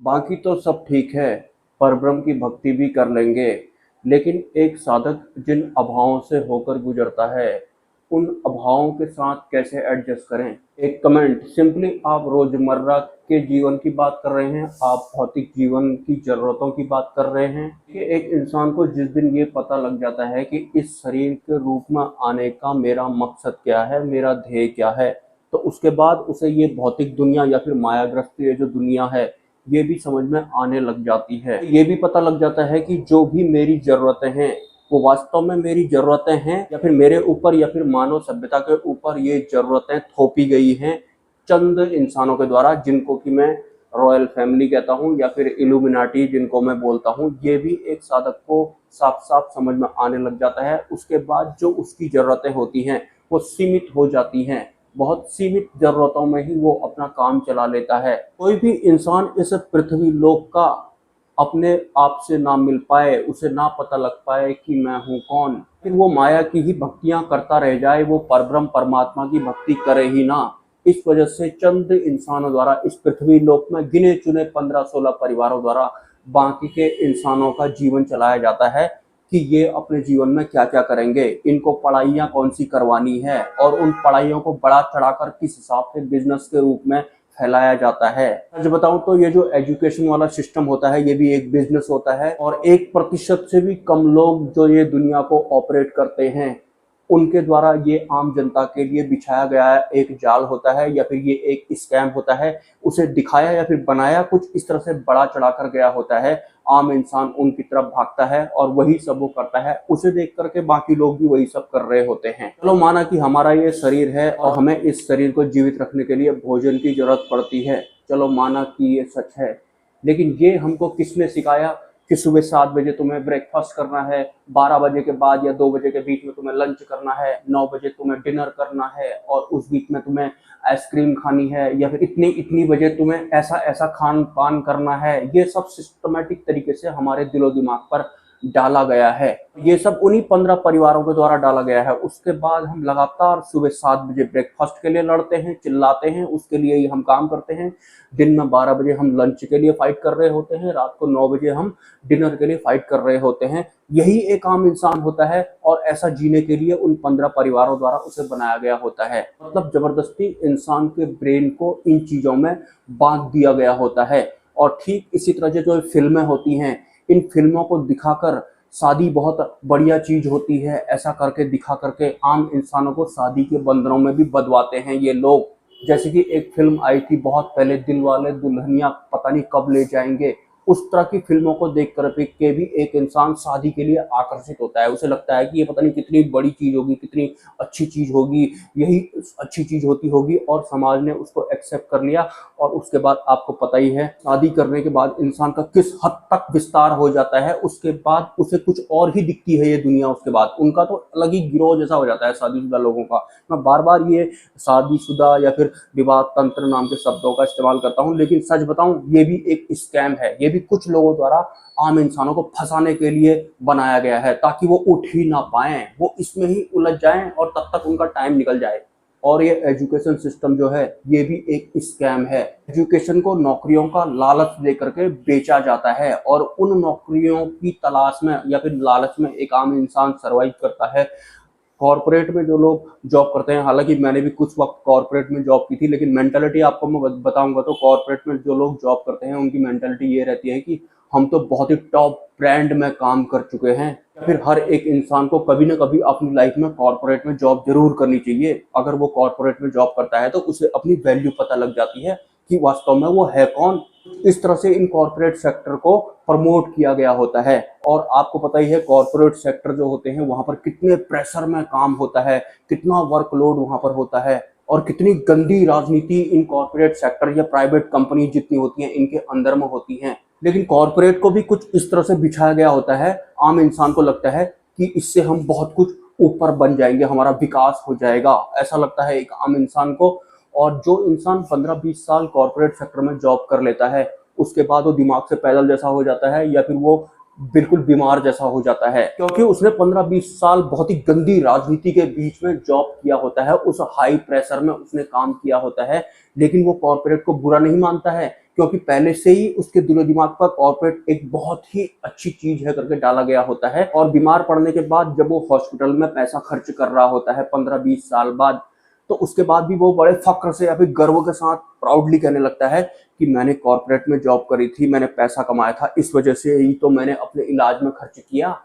बाकी तो सब ठीक है, परब्रह्म की भक्ति भी कर लेंगे, लेकिन एक साधक जिन अभावों से होकर गुजरता है, उन अभावों के साथ कैसे एडजस्ट करें? एक कमेंट, सिंपली आप रोजमर्रा के जीवन की बात कर रहे हैं, आप भौतिक जीवन की ज़रूरतों की बात कर रहे हैं कि एक इंसान को जिस दिन ये पता लग जाता है कि इस शरीर के रूप में आने का मेरा मकसद क्या है, मेरा ध्येय क्या है, तो उसके बाद उसे ये भौतिक दुनिया या फिर मायाग्रस्त ये जो दुनिया है, ये भी समझ में आने लग जाती है। ये भी पता लग जाता है कि जो भी मेरी ज़रूरतें हैं, वो वास्तव में मेरी ज़रूरतें हैं या फिर मेरे ऊपर या फिर मानव सभ्यता के ऊपर ये ज़रूरतें थोपी गई हैं चंद इंसानों के द्वारा, जिनको कि मैं रॉयल फैमिली कहता हूँ या फिर इल्यूमिनाटी जिनको मैं बोलता हूँ। ये भी एक साधक को साफ-साफ समझ में आने लग जाता है। उसके बाद जो उसकी ज़रूरतें होती हैं, वो सीमित हो जाती हैं। बहुत सीमित ज़रूरतों में ही वो अपना काम चला लेता है। कोई भी इंसान इस पृथ्वी लोक का अपने आप से ना मिल पाए, उसे ना पता लग पाए कि मैं हूँ कौन, फिर वो माया की ही भक्तियां करता रह जाए, वो परब्रह्म परमात्मा की भक्ति करे ही ना। इस वजह से चंद इंसानों द्वारा इस पृथ्वी लोक में गिने चुने 15-16 परिवारों द्वारा बाकी के इंसानों का जीवन चलाया जाता है कि ये अपने जीवन में क्या क्या करेंगे, इनको पढ़ाइयाँ कौन सी करवानी है, और उन पढ़ाइयों को बढ़ा चढ़ाकर किस हिसाब से बिजनेस के रूप में फैलाया जाता है। सच बताऊं तो ये जो एजुकेशन वाला सिस्टम होता है, ये भी एक बिजनेस होता है, और 1% से भी कम लोग जो ये दुनिया को ऑपरेट करते हैं, उनके द्वारा ये आम जनता के लिए बिछाया गया एक जाल होता है या फिर ये एक स्कैम होता है। उसे दिखाया या फिर बनाया कुछ इस तरह से बड़ा चढ़ाकर गया होता है। आम इंसान उनकी तरफ भागता है और वही सब वो करता है, उसे देख करके बाकी लोग भी वही सब कर रहे होते हैं। चलो माना कि हमारा ये शरीर है और हमें इस शरीर को जीवित रखने के लिए भोजन की जरूरत पड़ती है। चलो माना कि ये सच है, लेकिन ये हमको किसने सिखाया कि सुबह 7 बजे तुम्हें ब्रेकफास्ट करना है, 12 बजे के बाद या 2 बजे के बीच में तुम्हें लंच करना है, 9 बजे तुम्हें डिनर करना है, और उस बीच में तुम्हें आइसक्रीम खानी है, या फिर इतनी इतनी बजे तुम्हें ऐसा ऐसा खान पान करना है। ये सब सिस्टमेटिक तरीके से हमारे दिलो दिमाग पर डाला गया है। ये सब उन्हीं 15 परिवारों के द्वारा डाला गया है। उसके बाद हम लगातार सुबह 7 बजे ब्रेकफास्ट के लिए लड़ते हैं, चिल्लाते हैं, उसके लिए ही हम काम करते हैं। दिन में 12 बजे हम लंच के लिए फाइट कर रहे होते हैं, रात को 9 बजे हम डिनर के लिए फाइट कर रहे होते हैं। यही एक आम इंसान होता है, और ऐसा जीने के लिए उन 15 परिवारों द्वारा उसे बनाया गया होता है। मतलब जबरदस्ती इंसान के ब्रेन को इन चीजों में बांध दिया गया होता है। और ठीक इसी तरह से जो फिल्में होती हैं, इन फिल्मों को दिखाकर शादी बहुत बढ़िया चीज होती है, ऐसा करके दिखा करके आम इंसानों को शादी के बंधनों में भी बंधवाते हैं ये लोग। जैसे कि एक फिल्म आई थी बहुत पहले, दिल वाले दुल्हनिया पता नहीं कब ले जाएंगे। उस तरह की फिल्मों को देख कर के भी एक इंसान शादी के लिए आकर्षित होता है। उसे लगता है कि ये पता नहीं कितनी बड़ी चीज होगी, कितनी अच्छी चीज होगी, यही अच्छी चीज होती होगी, और समाज ने उसको एक्सेप्ट कर लिया। और उसके बाद आपको पता ही है, शादी करने के बाद इंसान का किस हद तक विस्तार हो जाता है। उसके बाद उसे कुछ और ही दिखती है ये दुनिया। उसके बाद उनका तो अलग ही गिरोह जैसा हो जाता है शादीशुदा लोगों का। मैं बार बार ये शादीशुदा या फिर विवाह तंत्र नाम के शब्दों का इस्तेमाल करता हूँ, लेकिन सच बताऊं, ये भी एक स्कैम है। ये भी कुछ लोगों द्वारा आम इंसानों को फंसाने के लिए बनाया गया है, ताकि वो उठ ही ना पाए, वो इसमें ही उलझ जाएं और तब तक उनका टाइम निकल जाए। और ये एजुकेशन सिस्टम जो है, ये भी एक स्कैम है। एजुकेशन को नौकरियों का लालच देकर के बेचा जाता है, और उन नौकरियों की तलाश में या फिर लालच में एक आम इंसान सरवाइव करता है। कॉर्पोरेट में जो लोग जॉब करते हैं, हालांकि मैंने भी कुछ वक्त कॉर्पोरेट में जॉब की थी, लेकिन मेंटालिटी आपको मैं बताऊंगा तो कॉर्पोरेट में जो लोग जॉब करते हैं, उनकी मेंटालिटी ये रहती है कि हम तो बहुत ही टॉप ब्रांड में काम कर चुके हैं। फिर हर एक इंसान को कभी ना कभी अपनी लाइफ में कॉर्पोरेट में जॉब जरूर करनी चाहिए। अगर वो कॉर्पोरेट में जॉब करता है तो उसे अपनी वैल्यू पता लग जाती है कि वास्तव में वो है कौन। इस तरह से इन कॉर्पोरेट सेक्टर को प्रमोट किया गया होता है। और आपको पता ही है, कॉर्पोरेट सेक्टर जो होते हैं, वहां पर कितने प्रेशर में काम होता है, कितना वर्कलोड वहां पर होता है, और कितनी गंदी राजनीति इन कॉर्पोरेट सेक्टर या प्राइवेट कंपनी जितनी होती हैं, इनके अंदर में होती हैं। लेकिन कॉर्पोरेट को भी कुछ इस तरह से बिछाया गया होता है, आम इंसान को लगता है कि इससे हम बहुत कुछ ऊपर बन जाएंगे, हमारा विकास हो जाएगा, ऐसा लगता है एक आम इंसान को। और जो इंसान 15-20 साल कॉर्पोरेट सेक्टर में जॉब कर लेता है, उसके बाद वो दिमाग से पैदल जैसा हो जाता है, या फिर वो बिल्कुल बीमार जैसा हो जाता है, क्योंकि उसने 15-20 साल बहुत ही गंदी राजनीति के बीच में जॉब किया होता है, उस हाई प्रेशर में उसने काम किया होता है। लेकिन वो कॉर्पोरेट को बुरा नहीं मानता है, क्योंकि पहले से ही उसके दिलो दिमाग पर कॉर्पोरेट एक बहुत ही अच्छी चीज है करके डाला गया होता है। और बीमार पड़ने के बाद जब वो हॉस्पिटल में पैसा खर्च कर रहा होता है 15-20 साल बाद, तो उसके बाद भी वो बड़े फक्र से या फिर गर्व के साथ प्राउडली कहने लगता है कि मैंने कॉर्पोरेट में जॉब करी थी, मैंने पैसा कमाया था, इस वजह से ही तो मैंने अपने इलाज में खर्च किया।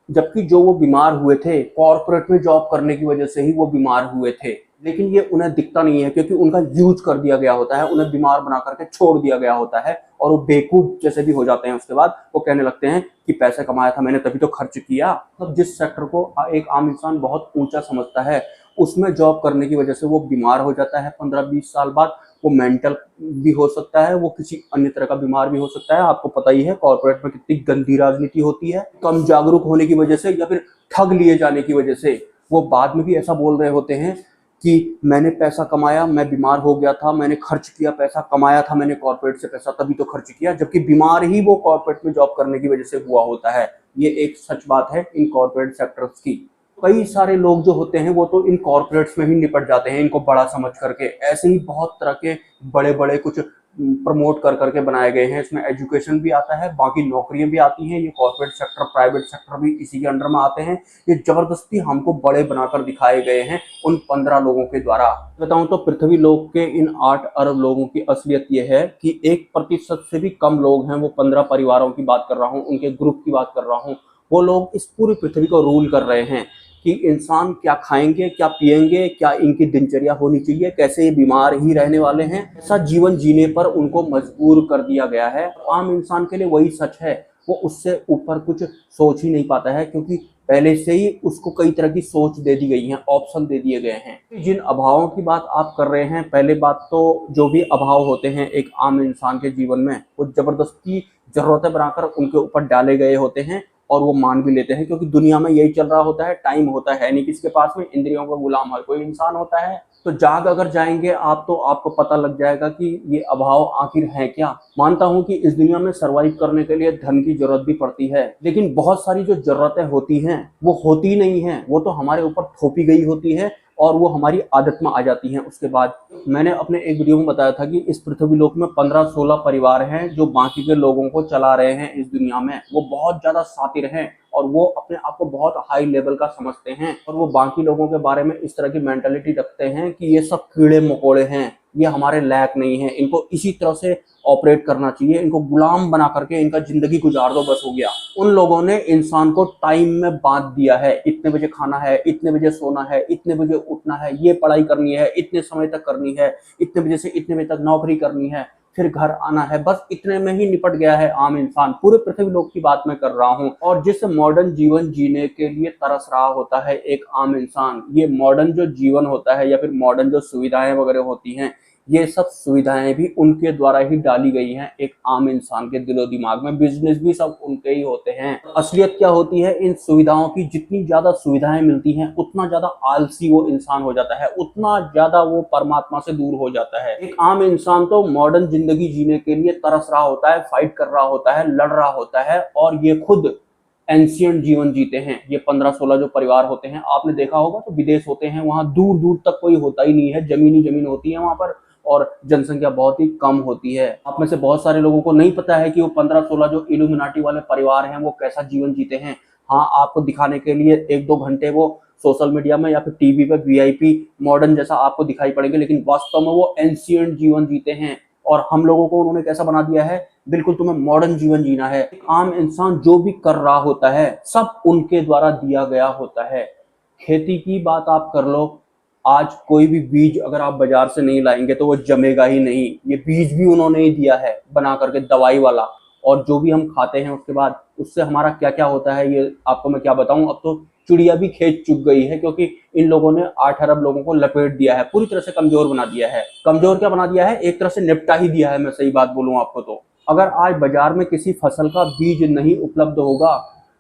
जबकि जो वो बीमार हुए थे कॉर्पोरेट में जॉब करने की वजह से ही वो बीमार हुए थे, लेकिन ये उन्हें दिखता नहीं है क्योंकि उनका यूज कर दिया गया होता है, उन्हें बीमार बना करके छोड़ दिया गया होता है और वो बेवकूफ जैसे भी हो जाते हैं। उसके बाद वो कहने लगते हैं कि पैसे कमाया था मैंने तभी तो खर्च किया। मतलब जिस सेक्टर को एक आम इंसान बहुत ऊंचा समझता है, उसमें जॉब करने की वजह से वो बीमार हो जाता है 15-20 साल बाद। वो मेंटल भी हो सकता है, वो किसी अन्य तरह का बीमार भी हो सकता है। आपको पता ही है कॉर्पोरेट में कितनी गंदी राजनीति होती है। कम जागरूक होने की वजह से या फिर ठग लिए जाने की वजह से वो बाद में भी ऐसा बोल रहे होते हैं कि मैंने पैसा कमाया, मैं बीमार हो गया था, मैंने खर्च किया, पैसा कमाया था मैंने कॉर्पोरेट से पैसा तभी तो खर्च किया, जबकि बीमार ही वो कॉर्पोरेट में जॉब करने की वजह से हुआ होता है। ये एक सच बात है इन कॉर्पोरेट सेक्टर्स की। कई सारे लोग जो होते हैं वो तो इन कॉर्पोरेट्स में ही निपट जाते हैं इनको बड़ा समझ करके। ऐसे ही बहुत तरह के बड़े बड़े कुछ प्रमोट कर करके बनाए गए हैं। इसमें एजुकेशन भी आता है, बाकी नौकरियां भी आती हैं। ये कॉर्पोरेट सेक्टर, प्राइवेट सेक्टर भी इसी के अंडर में आते हैं। ये जबरदस्ती हमको बड़े बनाकर दिखाए गए हैं उन 15 लोगों के द्वारा। बताऊं तो पृथ्वी लोक के इन 8 अरब लोगों की असलियत ये है कि 1% से भी कम लोग हैं। वो 15 परिवारों की बात कर रहा हूँ, उनके ग्रुप की बात कर रहा हूँ। वो लोग इस पूरी पृथ्वी को रूल कर रहे हैं कि इंसान क्या खाएंगे, क्या पिएंगे, क्या इनकी दिनचर्या होनी चाहिए, कैसे ये बीमार ही रहने वाले हैं। ऐसा जीवन जीने पर उनको मजबूर कर दिया गया है। आम इंसान के लिए वही सच है, वो उससे ऊपर कुछ सोच ही नहीं पाता है क्योंकि पहले से ही उसको कई तरह की सोच दे दी गई है, ऑप्शन दे दिए गए हैं। जिन अभावों की बात आप कर रहे हैं, पहले बात तो जो भी अभाव होते हैं एक आम इंसान के जीवन में, वो जबरदस्ती जरूरतें बनाकर उनके ऊपर डाले गए होते हैं और वो मान भी लेते हैं क्योंकि दुनिया में यही चल रहा होता है। टाइम होता है नहीं किसी के पास में, इंद्रियों का गुलाम हर कोई इंसान होता है। तो जाग अगर जाएंगे आप तो आपको पता लग जाएगा कि ये अभाव आखिर है क्या। मानता हूं कि इस दुनिया में सरवाइव करने के लिए धन की जरूरत भी पड़ती है, लेकिन बहुत सारी जो जरूरतें होती हैं वो होती नहीं है, वो तो हमारे ऊपर थोपी गई होती है और वो हमारी आदत में आ जाती हैं। उसके बाद मैंने अपने एक वीडियो में बताया था कि इस पृथ्वी लोक में 15-16 परिवार हैं जो बाकी के लोगों को चला रहे हैं इस दुनिया में। वो बहुत ज्यादा शातिर हैं और वो अपने आप को बहुत हाई लेवल का समझते हैं और वो बाकी लोगों के बारे में इस तरह की मेंटालिटी रखते हैं कि ये सब कीड़े मकोड़े हैं, ये हमारे लायक नहीं है, इनको इसी तरह से ऑपरेट करना चाहिए, इनको गुलाम बना करके इनका जिंदगी गुजार दो, बस हो गया। उन लोगों ने इंसान को टाइम में बांध दिया है, इतने बजे खाना है, इतने बजे सोना है, इतने बजे उठना है, ये पढ़ाई करनी है, इतने समय तक करनी है, इतने बजे से इतने बजे तक नौकरी करनी है, फिर घर आना है, बस इतने में ही निपट गया है आम इंसान। पूरे पृथ्वी लोक की बात मैं कर रहा हूँ। और जिस मॉडर्न जीवन जीने के लिए तरस रहा होता है एक आम इंसान, ये मॉडर्न जो जीवन होता है या फिर मॉडर्न जो सुविधाएं वगैरह होती हैं, ये सब सुविधाएं भी उनके द्वारा ही डाली गई हैं एक आम इंसान के दिलो दिमाग में। बिजनेस भी सब उनके ही होते हैं। असलियत क्या होती है इन सुविधाओं की, जितनी ज्यादा सुविधाएं मिलती हैं उतना ज्यादा आलसी वो इंसान हो जाता है, उतना ज्यादा वो परमात्मा से दूर हो जाता है। एक आम इंसान तो मॉडर्न जिंदगी जीने के लिए तरस रहा होता है, फाइट कर रहा होता है, लड़ रहा होता है और ये खुद एंशियंट जीवन जीते हैं। ये 15-16 जो परिवार होते हैं, आपने देखा होगा तो विदेश होते हैं, वहां दूर दूर तक कोई होता ही नहीं है, जमीन ही जमीन होती है वहां पर और जनसंख्या बहुत ही कम होती है। आप में से बहुत सारे लोगों को नहीं पता है कि वो 15-16 जो इल्यूमिनाटी वाले परिवार हैं वो कैसा जीवन जीते हैं। हाँ, आपको दिखाने के लिए 1-2 घंटे वो सोशल मीडिया में या फिर टीवी पे वीआईपी मॉडर्न जैसा आपको दिखाई पड़ेंगे, लेकिन वास्तव में वो एंशियंट जीवन जीते हैं। और हम लोगों को उन्होंने कैसा बना दिया है, बिल्कुल तुम्हें मॉडर्न जीवन जीना है। एक आम इंसान जो भी कर रहा होता है सब उनके द्वारा दिया गया होता है। खेती की बात आप कर लो, आज कोई भी बीज अगर आप बाजार से नहीं लाएंगे तो वो जमेगा ही नहीं। ये बीज भी उन्होंने ही दिया है बना करके, दवाई वाला। और जो भी हम खाते हैं उसके बाद उससे हमारा क्या क्या होता है ये आपको मैं क्या बताऊं। अब तो चिड़िया भी खेत चुग गई है क्योंकि इन लोगों ने 8 अरब लोगों को लपेट दिया है, पूरी तरह से कमजोर बना दिया है। कमजोर क्या बना दिया है, एक तरह से निपटा ही दिया है। मैं सही बात बोलूं आपको तो अगर आज बाजार में किसी फसल का बीज नहीं उपलब्ध होगा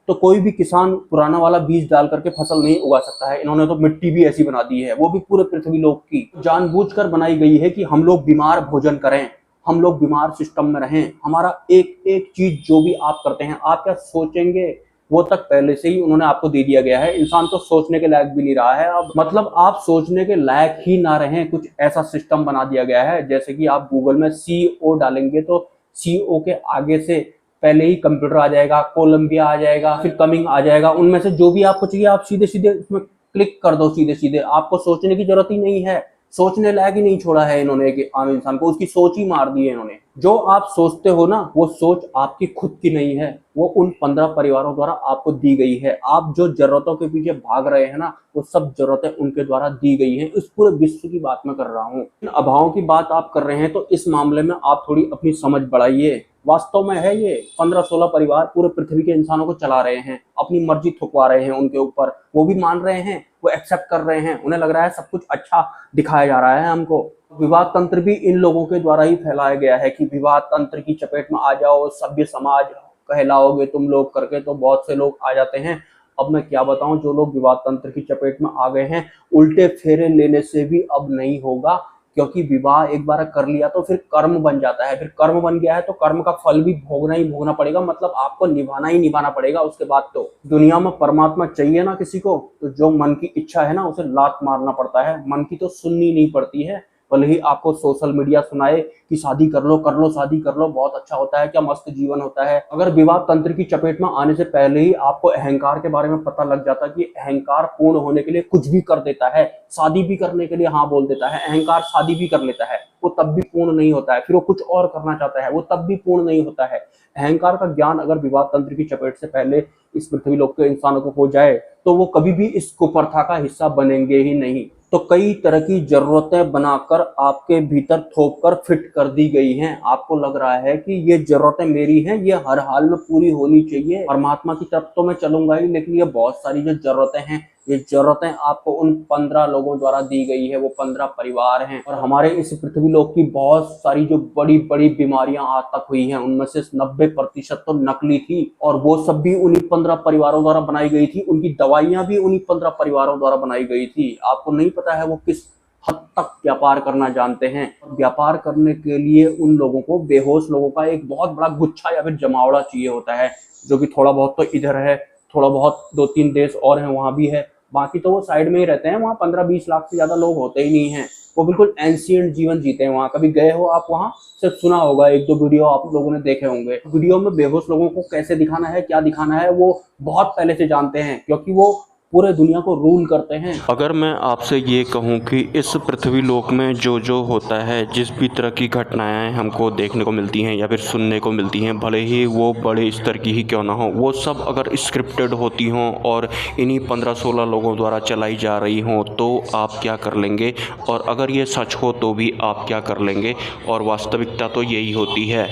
तो कोई भी किसान पुराना वाला बीज डाल करके फसल नहीं उगा सकता है। इन्होंने तो मिट्टी भी ऐसी बना दी है, वो भी पूरे पृथ्वी लोक की जानबूझकर बनाई गई है कि हम लोग बीमार भोजन करें, हम लोग बीमार सिस्टम में रहें। हमारा एक एक चीज जो भी आप करते हैं, आप क्या सोचेंगे वो तक पहले से ही उन्होंने आपको दे दिया गया है। इंसान तो सोचने के लायक भी नहीं रहा है अब, मतलब आप सोचने के लायक ही ना रहे, कुछ ऐसा सिस्टम बना दिया गया है। जैसे कि आप गूगल में CO डालेंगे तो CO के आगे से पहले ही कंप्यूटर आ जाएगा, कोलंबिया आ जाएगा, फिर कमिंग आ जाएगा। उनमें से जो भी आपको चाहिए आप सीधे सीधे उसमें क्लिक कर दो, सीधे सीधे। आपको सोचने की जरूरत ही नहीं है, सोचने लायक ही नहीं छोड़ा है इन्होंने कि आम इंसान को, उसकी सोच ही मार दी है इन्होंने। जो आप सोचते हो ना, वो सोच आपकी खुद की नहीं है, वो उन 15 परिवारों द्वारा आपको दी गई है। आप जो जरूरतों के पीछे भाग रहे हैं ना, वो सब जरूरतें उनके द्वारा दी गई हैं। इस पूरे विश्व की बात मैं कर रहा हूँ। इन अभावों की बात आप कर रहे हैं तो इस मामले में आप थोड़ी अपनी समझ बढ़ाइए। वास्तव में है ये 15-16 परिवार पूरे पृथ्वी के इंसानों को चला रहे हैं, अपनी मर्जी थुकवा रहे हैं उनके ऊपर। वो भी मान रहे हैं, वो एक्सेप्ट कर रहे हैं, उन्हें लग रहा है सब कुछ अच्छा दिखाया जा रहा है हमको। विवाह तंत्र भी इन लोगों के द्वारा ही फैलाया गया है कि विवाह तंत्र की चपेट में आ जाओ, सभ्य समाज कहलाओगे तुम लोग करके, तो बहुत से लोग आ जाते हैं। अब मैं क्या बताऊं, जो लोग विवाह तंत्र की चपेट में आ गए हैं, उल्टे फेरे लेने से भी अब नहीं होगा, क्योंकि विवाह एक बार कर लिया तो फिर कर्म बन जाता है। फिर कर्म बन गया है तो कर्म का फल भी भोगना ही भोगना पड़ेगा, मतलब आपको निभाना ही निभाना पड़ेगा उसके बाद। तो दुनिया में परमात्मा चाहिए ना किसी को, तो जो मन की इच्छा है ना उसे लात मारना पड़ता है, मन की तो सुननी नहीं पड़ती है। भले ही आपको सोशल मीडिया सुनाए कि शादी कर लो शादी कर लो, बहुत अच्छा होता है, क्या मस्त जीवन होता है। अगर विवाह तंत्र की चपेट में आने से पहले ही आपको अहंकार के बारे में पता लग जाता कि अहंकार पूर्ण होने के लिए कुछ भी कर देता है, शादी भी करने के लिए हाँ बोल देता है, अहंकार शादी भी कर लेता है, वो तब भी पूर्ण नहीं होता है। फिर वो कुछ और करना चाहता है, वो तब भी पूर्ण नहीं होता है। अहंकार का ज्ञान अगर विवाह तंत्र की चपेट से पहले इस पृथ्वी लोक के इंसानों को हो जाए तो वो कभी भी इस कुप्रथा का हिस्सा बनेंगे ही नहीं। तो कई तरह की जरूरतें बनाकर आपके भीतर थोप कर फिट कर दी गई हैं। आपको लग रहा है कि ये जरूरतें मेरी हैं, ये हर हाल में पूरी होनी चाहिए, परमात्मा की तरफ तो मैं चलूंगा ही, लेकिन ये बहुत सारी जो जरूरतें हैं, ये जरूरतें आपको उन 15 लोगों द्वारा दी गई है। वो 15 परिवार हैं। और हमारे इस पृथ्वी लोक की बहुत सारी जो बड़ी बड़ी बीमारियां आज तक हुई हैं, उनमें से 90% तो नकली थी, और वो सब भी उन्हीं 15 परिवारों द्वारा बनाई गई थी। उनकी दवाइयां भी उन्हीं 15 परिवारों द्वारा बनाई गई थी। आपको नहीं पता है वो किस हद तक व्यापार करना जानते हैं। व्यापार करने के लिए उन लोगों को, बेहोश लोगों का एक बहुत बड़ा गुच्छा या फिर जमावड़ा चाहिए होता है, जो कि थोड़ा बहुत तो इधर है, थोड़ा बहुत 2-3 देश और हैं वहां भी है, बाकी तो वो साइड में ही रहते हैं। वहाँ 15-20 लाख से ज्यादा लोग होते ही नहीं हैं। वो बिल्कुल एंशिएंट जीवन जीते हैं। वहाँ कभी गए हो आप? वहाँ सिर्फ सुना होगा, 1-2 वीडियो आप लोगों ने देखे होंगे। वीडियो में बेहोश लोगों को कैसे दिखाना है, क्या दिखाना है, वो बहुत पहले से जानते हैं, क्योंकि वो पूरे दुनिया को रूल करते हैं। अगर मैं आपसे ये कहूं कि इस पृथ्वी लोक में जो जो होता है, जिस भी तरह की घटनाएं हमको देखने को मिलती हैं या फिर सुनने को मिलती हैं, भले ही वो बड़े स्तर की ही क्यों ना हो, वो सब अगर स्क्रिप्टेड होती हों और इन्हीं 15-16 लोगों द्वारा चलाई जा रही हों, तो आप क्या कर लेंगे? और अगर ये सच हो तो भी आप क्या कर लेंगे? और वास्तविकता तो यही होती है।